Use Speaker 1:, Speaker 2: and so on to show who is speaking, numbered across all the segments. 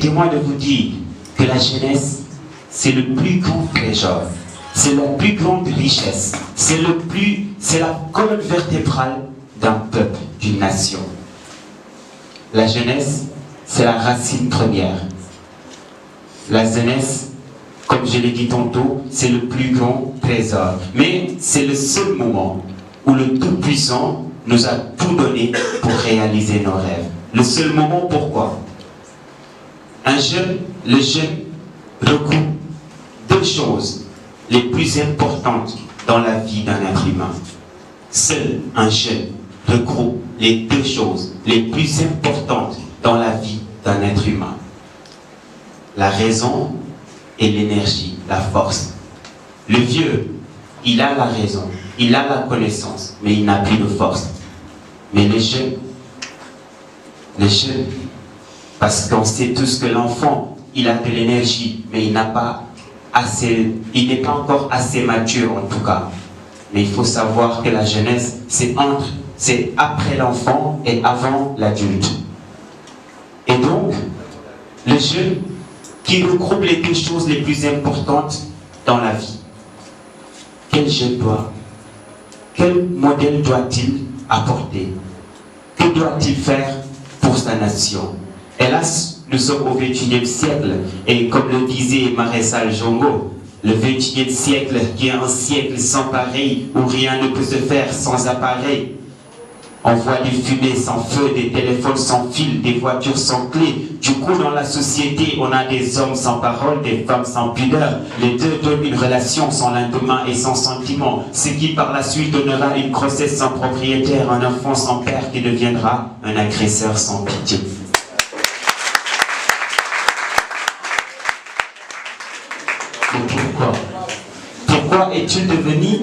Speaker 1: Permettez-moi de vous dire que la jeunesse, c'est le plus grand trésor, c'est la plus grande richesse, c'est la colonne vertébrale d'un peuple, d'une nation. La jeunesse, c'est la racine première. La jeunesse, comme je l'ai dit tantôt, c'est le plus grand trésor. Mais c'est le seul moment où le Tout-Puissant nous a tout donné pour réaliser nos rêves. Le seul moment, pourquoi? Le jeune regroupe deux choses les plus importantes dans la vie d'un être humain. Seul un jeune regroupe les deux choses les plus importantes dans la vie d'un être humain. La raison et l'énergie, la force. Le vieux, il a la raison, il a la connaissance, mais il n'a plus de force. Mais le jeune, parce qu'on sait tous que l'enfant, il a de l'énergie, mais il n'est pas encore assez mature en tout cas. Mais il faut savoir que la jeunesse, c'est après l'enfant et avant l'adulte. Et donc, le jeune qui regroupe les deux choses les plus importantes dans la vie. Quel modèle doit-il apporter? Que doit-il faire pour sa nation? Hélas, nous sommes au XXIe siècle, et comme le disait Maressal Jongo, le XXIe siècle qui est un siècle sans pareil, où rien ne peut se faire sans appareil. On voit des fumées sans feu, des téléphones sans fil, des voitures sans clé. Du coup, dans la société, on a des hommes sans parole, des femmes sans pudeur. Les deux donnent une relation sans lendemain et sans sentiment. Ce qui, par la suite, donnera une grossesse sans propriétaire, un enfant sans père qui deviendra un agresseur sans pitié. Pourquoi est-il devenu,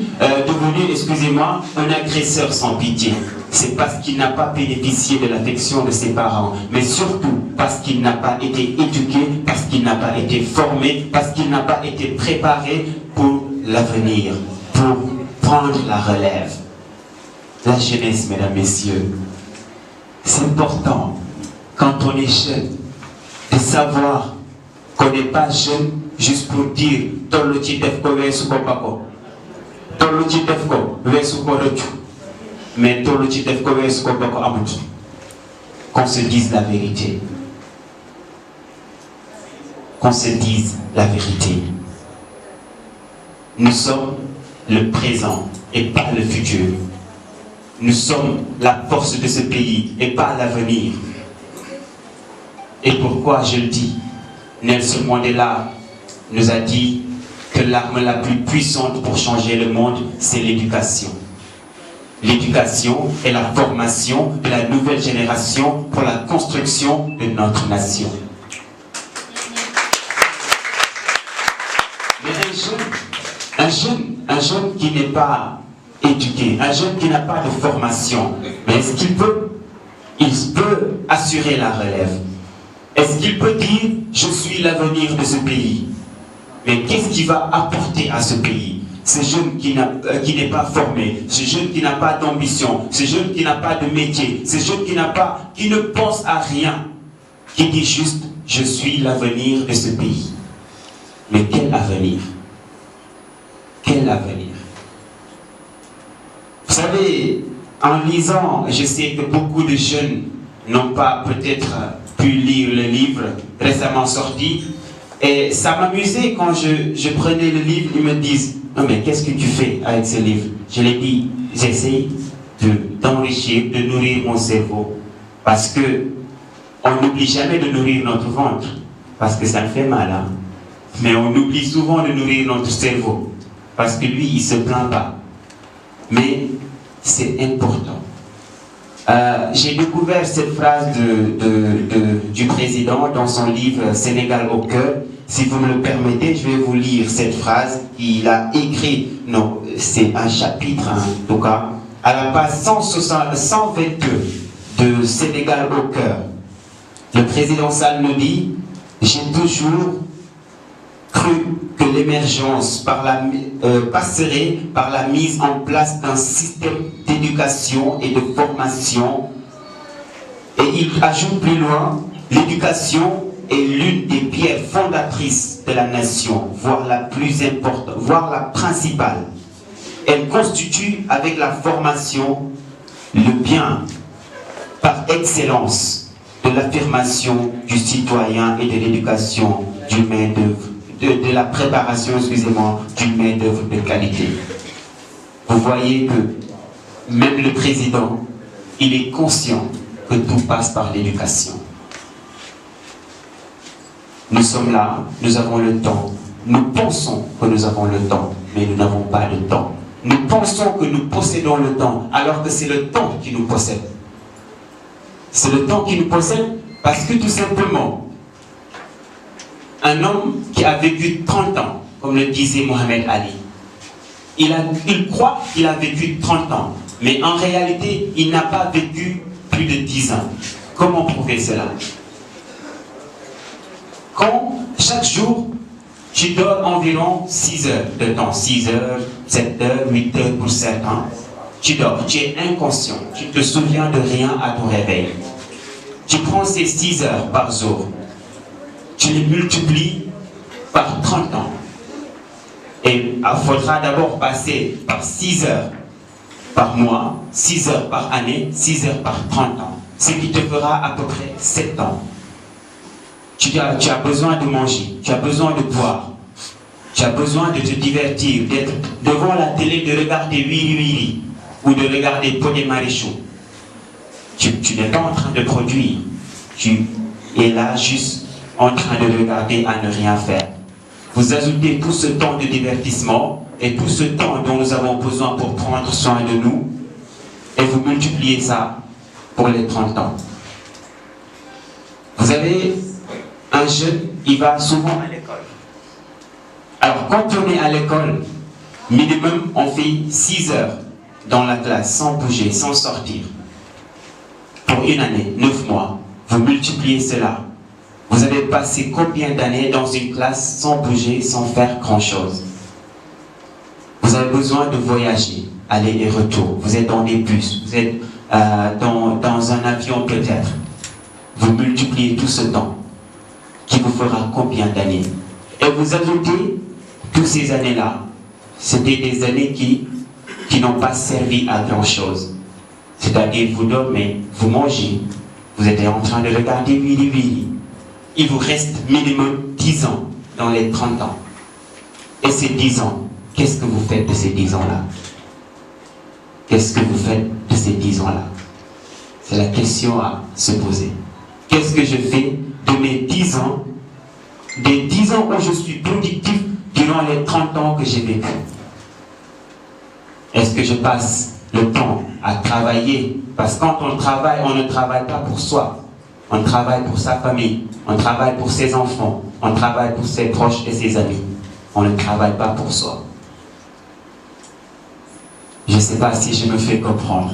Speaker 1: excusez-moi, un agresseur sans pitié? C'est parce qu'il n'a pas bénéficié de l'affection de ses parents, mais surtout parce qu'il n'a pas été éduqué, parce qu'il n'a pas été formé, parce qu'il n'a pas été préparé pour l'avenir, pour prendre la relève. La jeunesse, mesdames, messieurs, c'est important, quand on est jeune, de savoir qu'on n'est pas jeune juste pour dire mais qu'on se dise la vérité. Qu'on se dise la vérité. Nous sommes le présent et pas le futur. Nous sommes la force de ce pays et pas l'avenir. Et pourquoi je le dis? Nelson Mandela nous a dit que l'arme la plus puissante pour changer le monde, c'est l'éducation. L'éducation est la formation de la nouvelle génération pour la construction de notre nation. Mais un jeune qui n'est pas éduqué, un jeune qui n'a pas de formation, mais est-ce qu'il peut assurer la relève? Est-ce qu'il peut dire « je suis l'avenir de ce pays » Mais qu'est-ce qu'il va apporter à ce pays? Ce jeune qui n'est pas formé, ce jeune qui n'a pas d'ambition, ce jeune qui n'a pas de métier, ce jeune qui ne pense à rien, qui dit juste « je suis l'avenir de ce pays ». Mais quel avenir? Quel avenir? Vous savez, en lisant, je sais que beaucoup de jeunes n'ont pas peut-être pu lire le livre récemment sorti, et ça m'amusait quand je prenais le livre, ils me disent « Non mais qu'est-ce que tu fais avec ce livre ?» Je l'ai dit, j'essaie d'enrichir, de nourrir mon cerveau, parce que on n'oublie jamais de nourrir notre ventre, parce que ça me fait mal, hein? Mais on oublie souvent de nourrir notre cerveau, parce que lui, il ne se plaint pas. Mais c'est important. J'ai découvert cette phrase du président dans son livre « Sénégal au cœur ». Si vous me le permettez, je vais vous lire cette phrase. Il a écrit, non, c'est un chapitre, hein, en tout cas, à la page 122 de « Sénégal au cœur ». Le président Sall nous dit « J'ai toujours cru que l'émergence passerait par la mise en place d'un système d'éducation et de formation. » Et il ajoute plus loin, l'éducation est l'une des pierres fondatrices de la nation, voire la plus importante, voire la principale. Elle constitue avec la formation le bien par excellence de l'affirmation du citoyen et de l'éducation du main-d'œuvre, de la préparation, excusez-moi, du main-d'œuvre de qualité. Vous voyez que même le président, il est conscient que tout passe par l'éducation. Nous sommes là, nous avons le temps. Nous pensons que nous avons le temps, mais nous n'avons pas le temps. Nous pensons que nous possédons le temps, alors que c'est le temps qui nous possède. C'est le temps qui nous possède parce que tout simplement, un homme qui a vécu 30 ans, comme le disait Mohamed Ali, il croit qu'il a vécu 30 ans, mais en réalité, il n'a pas vécu plus de 10 ans. Comment prouver cela? Quand chaque jour, tu dors environ 6 heures de temps, 6 heures, 7 heures, 8 heures pour certains, tu dors, tu es inconscient, tu ne te souviens de rien à ton réveil. Tu prends ces 6 heures par jour, tu les multiplies par 30 ans. Et il faudra d'abord passer par 6 heures par mois, 6 heures par année, 6 heures par 30 ans. Ce qui te fera à peu près 7 ans. Tu as besoin de manger, tu as besoin de boire, tu as besoin de te divertir, d'être devant la télé, de regarder Wiri Wiri ou de regarder Pod et Marichou. Tu n'es pas en train de produire, tu es là juste en train de regarder à ne rien faire. Vous ajoutez tout ce temps de divertissement et tout ce temps dont nous avons besoin pour prendre soin de nous et vous multipliez ça pour les 30 ans. Vous avez un jeune, il va souvent à l'école. Alors quand on est à l'école, minimum on fait 6 heures dans la classe sans bouger, sans sortir. Pour une année, 9 mois, vous multipliez cela. Vous avez passé combien d'années dans une classe sans bouger, sans faire grand-chose? Vous avez besoin de voyager, aller et retour. Vous êtes dans des bus, vous êtes dans un avion peut-être. Vous multipliez tout ce temps qui vous fera combien d'années? Et vous ajoutez toutes ces années-là. C'était des années qui n'ont pas servi à grand-chose. C'est-à-dire, vous dormez, vous mangez, vous êtes en train de regarder Wiri Wiri. Il vous reste minimum 10 ans dans les 30 ans. Et ces 10 ans, qu'est-ce que vous faites de ces 10 ans-là? Qu'est-ce que vous faites de ces 10 ans-là? C'est la question à se poser. Qu'est-ce que je fais de mes 10 ans, des 10 ans où je suis productif durant les 30 ans que j'ai vécu? Est-ce que je passe le temps à travailler? Parce que quand on travaille, on ne travaille pas pour soi. On travaille pour sa famille, on travaille pour ses enfants, on travaille pour ses proches et ses amis. On ne travaille pas pour soi. Je ne sais pas si je me fais comprendre.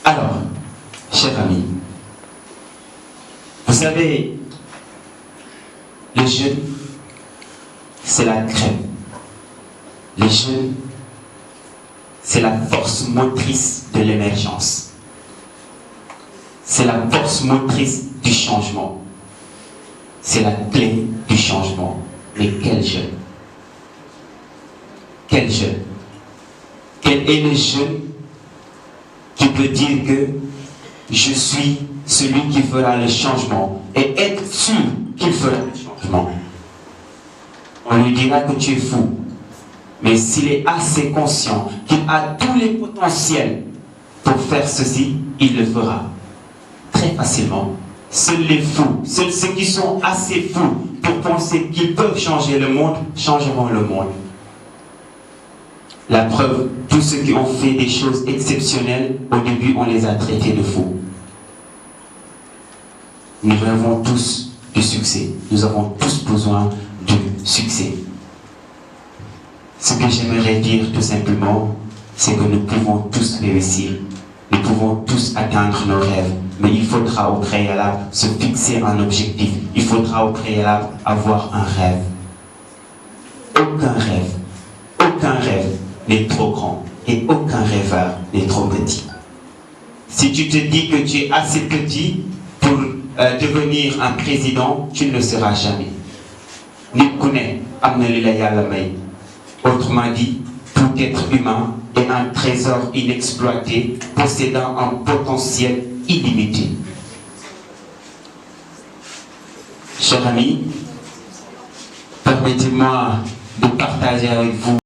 Speaker 1: Alors, chers amis, vous savez, les jeunes, c'est la crème. Les jeunes, c'est la force motrice de l'émergence. C'est la force motrice du changement. C'est la clé du changement. Mais quel jeune? Quel jeune? Quel est le jeune qui peut dire que je suis celui qui fera le changement et être sûr qu'il fera le changement? On lui dira que tu es fou. Mais s'il est assez conscient qu'il a tous les potentiels pour faire ceci, il le fera. Très facilement. Seuls les fous, seuls ceux qui sont assez fous pour penser qu'ils peuvent changer le monde, changeront le monde. La preuve, tous ceux qui ont fait des choses exceptionnelles, au début, on les a traités de fous. Nous avons tous du succès. Nous avons tous besoin du succès. Ce que j'aimerais dire tout simplement, c'est que nous pouvons tous réussir. Nous pouvons tous atteindre nos rêves. Mais il faudra au préalable se fixer un objectif. Il faudra au préalable avoir un rêve. Aucun rêve n'est trop grand et aucun rêveur n'est trop petit. Si tu te dis que tu es assez petit pour devenir un président, tu ne le seras jamais. Nit ku ne am na li la Yàlla may. Autrement dit, tout être humain est un trésor inexploité, possédant un potentiel illimité. Chers amis, permettez-moi de partager avec vous